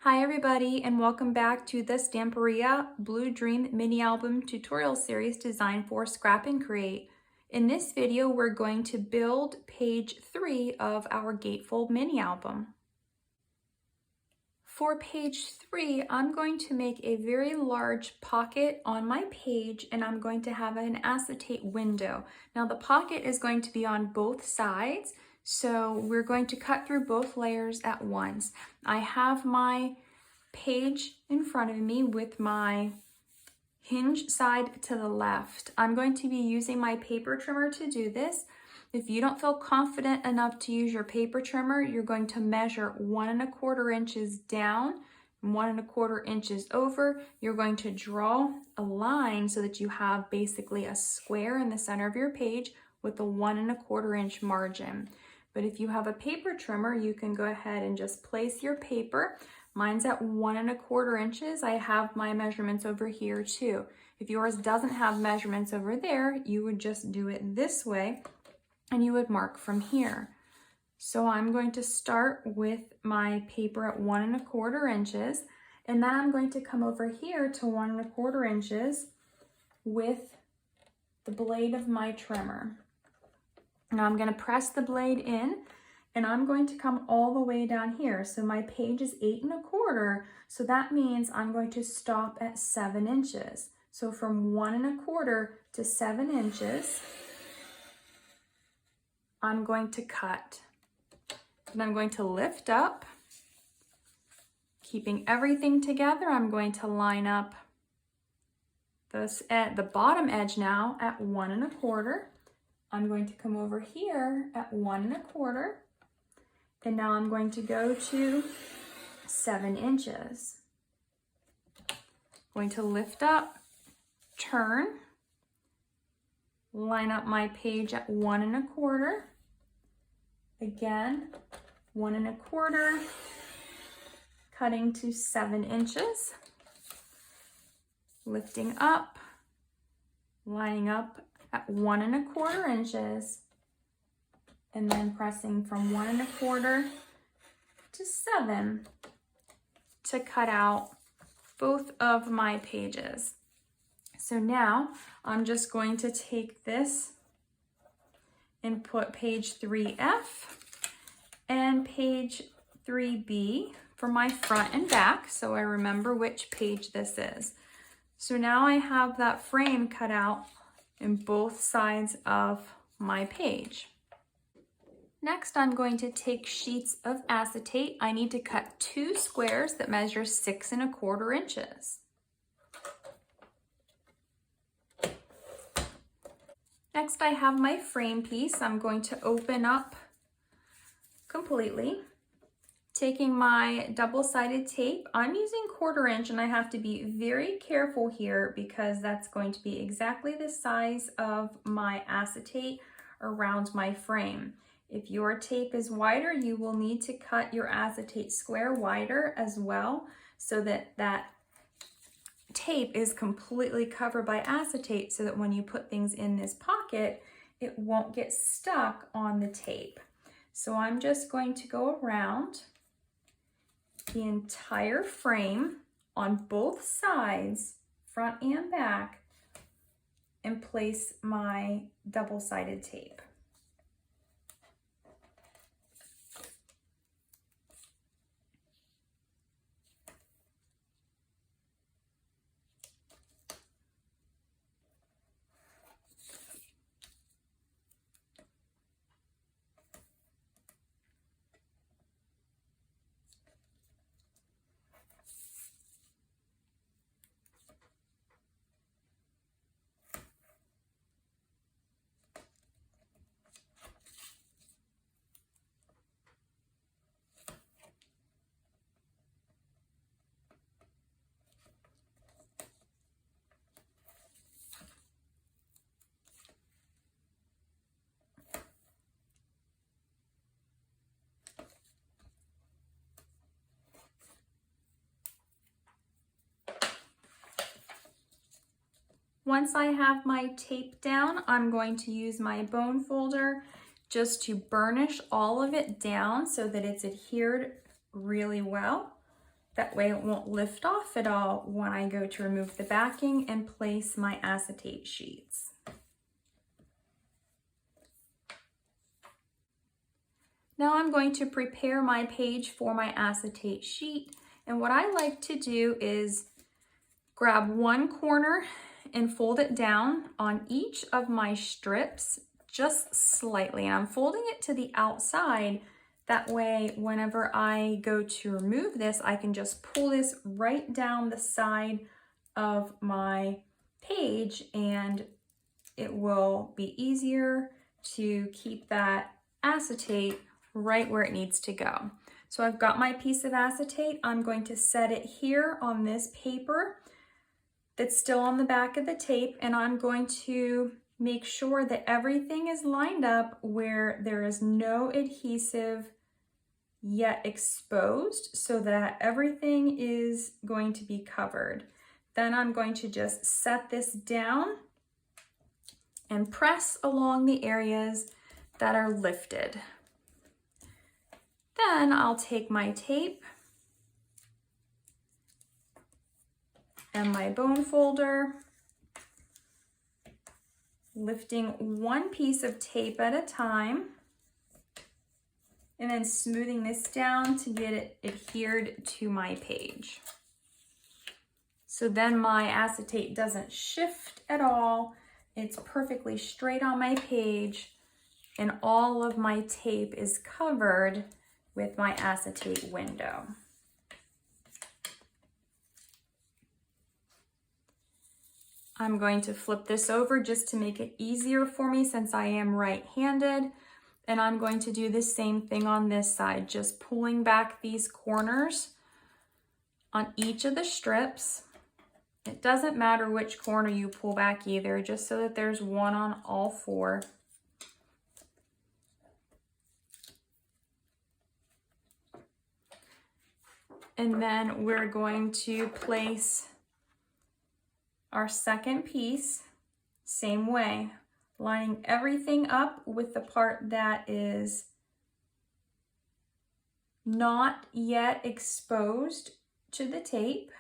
Hi everybody, and welcome back to the Stamperia Blue Dream mini album tutorial series designed for Scrap and Create. In this video, we're going to build page 3 of our gatefold mini album. For page 3, I'm going to make a very large pocket on my page, and I'm going to have an acetate window. Now the pocket is going to be on both sides, so we're going to cut through both layers at once. I have my page in front of me with my hinge side to the left. I'm going to be using my paper trimmer to do this. If you don't feel confident enough to use your paper trimmer, you're going to measure 1 1/4 inches down, 1 1/4 inches over. You're going to draw a line so that you have basically a square in the center of your page with a 1 1/4 inch margin. But if you have a paper trimmer, you can go ahead and just place your paper. Mine's at 1 1/4 inches. I have my measurements over here too. If yours doesn't have measurements over there, you would just do it this way and you would mark from here. So I'm going to start with my paper at 1 1/4 inches, and then I'm going to come over here to 1 1/4 inches with the blade of my trimmer. Now I'm going to press the blade in, and I'm going to come all the way down here. So my page is 8 1/4, so that means I'm going to stop at 7 inches. So from 1 1/4 to 7 inches, I'm going to cut. And I'm going to lift up, keeping everything together. I'm going to line up this at the bottom edge now at 1 1/4. I'm going to come over here at 1 1/4. And now I'm going to go to 7 inches. Going to lift up, turn, line up my page at 1 1/4. Again, 1 1/4, cutting to 7 inches, lifting up, lining up at 1 1/4 inches, and then pressing from 1 1/4 to 7 to cut out both of my pages. So now I'm just going to take this and put page 3F and page 3B for my front and back, so I remember which page this is. So now I have that frame cut out in both sides of my page. Next, I'm going to take sheets of acetate. I need to cut 2 squares that measure 6 1/4 inches. Next, I have my frame piece. I'm going to open up completely. Taking my double-sided tape, I'm using 1/4 inch, and I have to be very careful here because that's going to be exactly the size of my acetate around my frame. If your tape is wider, you will need to cut your acetate square wider as well so that that tape is completely covered by acetate, so that when you put things in this pocket, it won't get stuck on the tape. So I'm just going to go around the entire frame on both sides, front and back, and place my double-sided tape. Once I have my tape down, I'm going to use my bone folder just to burnish all of it down so that it's adhered really well. That way it won't lift off at all when I go to remove the backing and place my acetate sheets. Now I'm going to prepare my page for my acetate sheet. And what I like to do is grab one corner and fold it down on each of my strips just slightly. And I'm folding it to the outside. That way, whenever I go to remove this, I can just pull this right down the side of my page and it will be easier to keep that acetate right where it needs to go. So I've got my piece of acetate. I'm going to set it here on this paper that's still on the back of the tape, and I'm going to make sure that everything is lined up where there is no adhesive yet exposed, so that everything is going to be covered. Then I'm going to just set this down and press along the areas that are lifted. Then I'll take my tape and my bone folder, lifting one piece of tape at a time, and then smoothing this down to get it adhered to my page. So then my acetate doesn't shift at all. It's perfectly straight on my page, and all of my tape is covered with my acetate window. I'm going to flip this over just to make it easier for me since I am right-handed. And I'm going to do the same thing on this side, just pulling back these corners on each of the strips. It doesn't matter which corner you pull back either, just so that there's one on all four. And then we're going to place our second piece, same way, lining everything up with the part that is not yet exposed to the tape.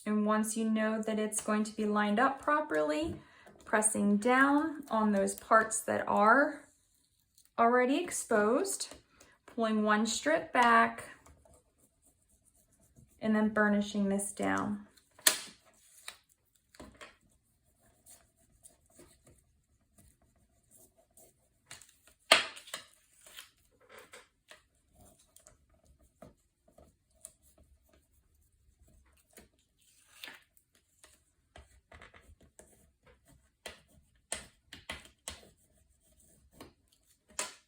And once you know that it's going to be lined up properly, pressing down on those parts that are already exposed, pulling one strip back, and then burnishing this down.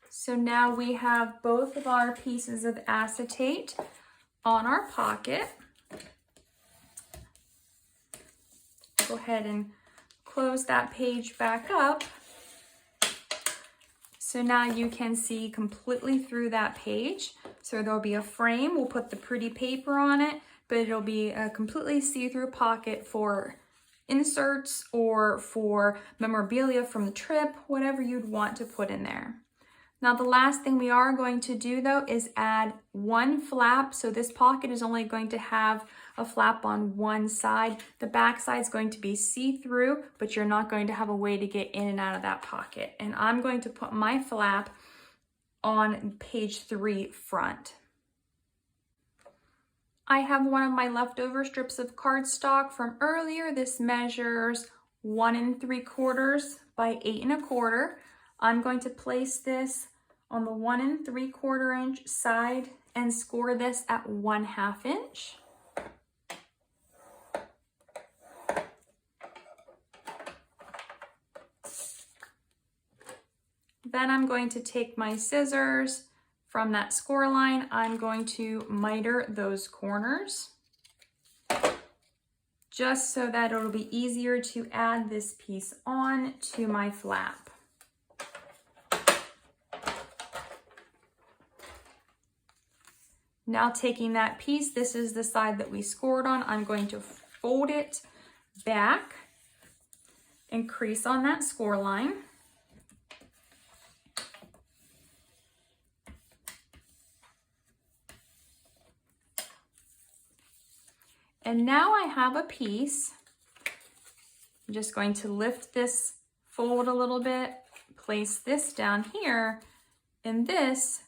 So now we have both of our pieces of acetate on our pocket. Go ahead and close that page back up. So now you can see completely through that page. So there'll be a frame, we'll put the pretty paper on it, but it'll be a completely see-through pocket for inserts or for memorabilia from the trip, whatever you'd want to put in there. Now the last thing we are going to do though is add one flap. So this pocket is only going to have a flap on one side. The back side is going to be see-through, but you're not going to have a way to get in and out of that pocket. And I'm going to put my flap on page 3 front. I have one of my leftover strips of cardstock from earlier. This measures 1 3/4 by 8 1/4. I'm going to place this on the 1 3/4 inch side and score this at 1/2 inch. Then I'm going to take my scissors from that score line. I'm going to miter those corners just so that it'll be easier to add this piece on to my flap. Now taking that piece, this is the side that we scored on, I'm going to fold it back and crease on that score line. And now I have a piece. I'm just going to lift this fold a little bit, place this down here, and this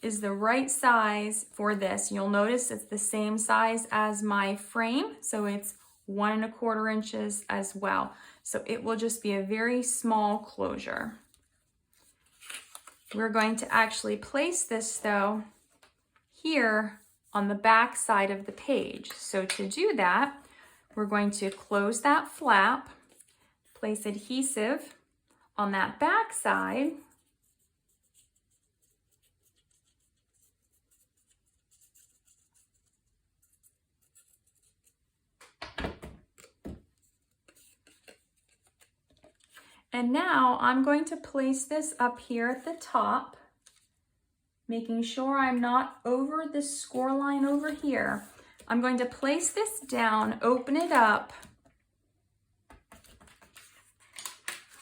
is the right size for this. You'll notice it's the same size as my frame, so it's 1 1/4 inches as well. So it will just be a very small closure. We're going to actually place this though here on the back side of the page. So to do that, we're going to close that flap, place adhesive on that back side, and now I'm going to place this up here at the top, making sure I'm not over this score line over here. I'm going to place this down, open it up,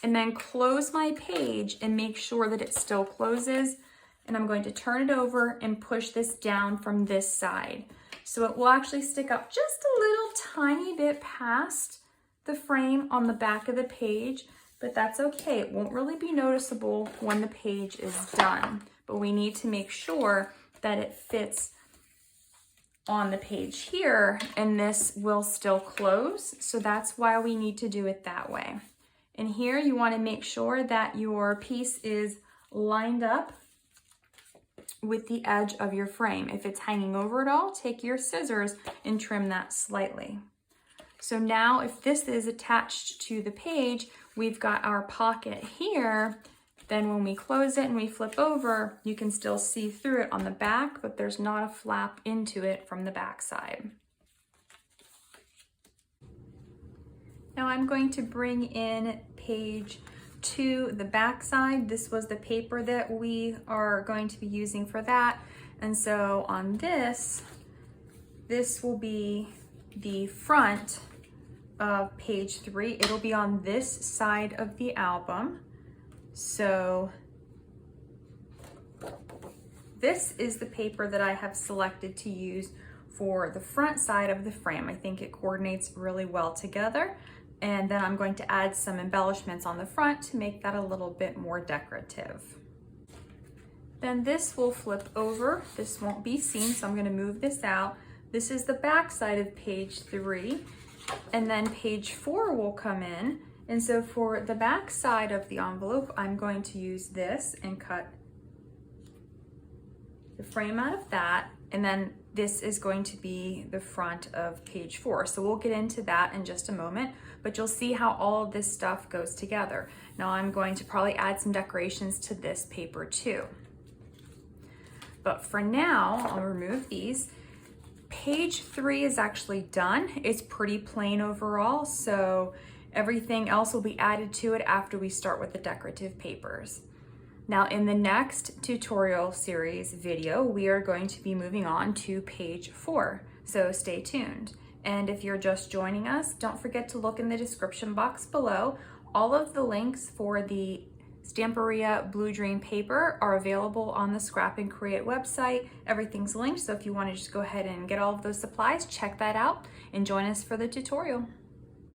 and then close my page and make sure that it still closes. And I'm going to turn it over and push this down from this side. So it will actually stick up just a little tiny bit past the frame on the back of the page, but that's okay. It won't really be noticeable when the page is done, but we need to make sure that it fits on the page here, and this will still close. So that's why we need to do it that way. And here you want to make sure that your piece is lined up with the edge of your frame. If it's hanging over at all, take your scissors and trim that slightly. So now if this is attached to the page, we've got our pocket here. Then when we close it and we flip over, you can still see through it on the back, but there's not a flap into it from the back side. Now I'm going to bring in page 2, the back side. This was the paper that we are going to be using for that. And so on this will be the front of page 3. It'll be on this side of the album. So this is the paper that I have selected to use for the front side of the frame. I think it coordinates really well together. And then I'm going to add some embellishments on the front to make that a little bit more decorative. Then this will flip over. This won't be seen, so I'm going to move this out. This is the back side of page 3. And then page 4 will come in. And so for the back side of the envelope, I'm going to use this and cut the frame out of that. And then this is going to be the front of page 4. So we'll get into that in just a moment, but you'll see how all of this stuff goes together. Now I'm going to probably add some decorations to this paper too. But for now, I'll remove these. Page 3 is actually done. It's pretty plain overall, so everything else will be added to it after we start with the decorative papers. Now in the next tutorial series video, we are going to be moving on to page 4, so stay tuned. And if you're just joining us, don't forget to look in the description box below. All of the links for the Stamperia Blue Dream paper are available on the Scrap and Create website. Everything's linked, so if you want to just go ahead and get all of those supplies, check that out and join us for the tutorial.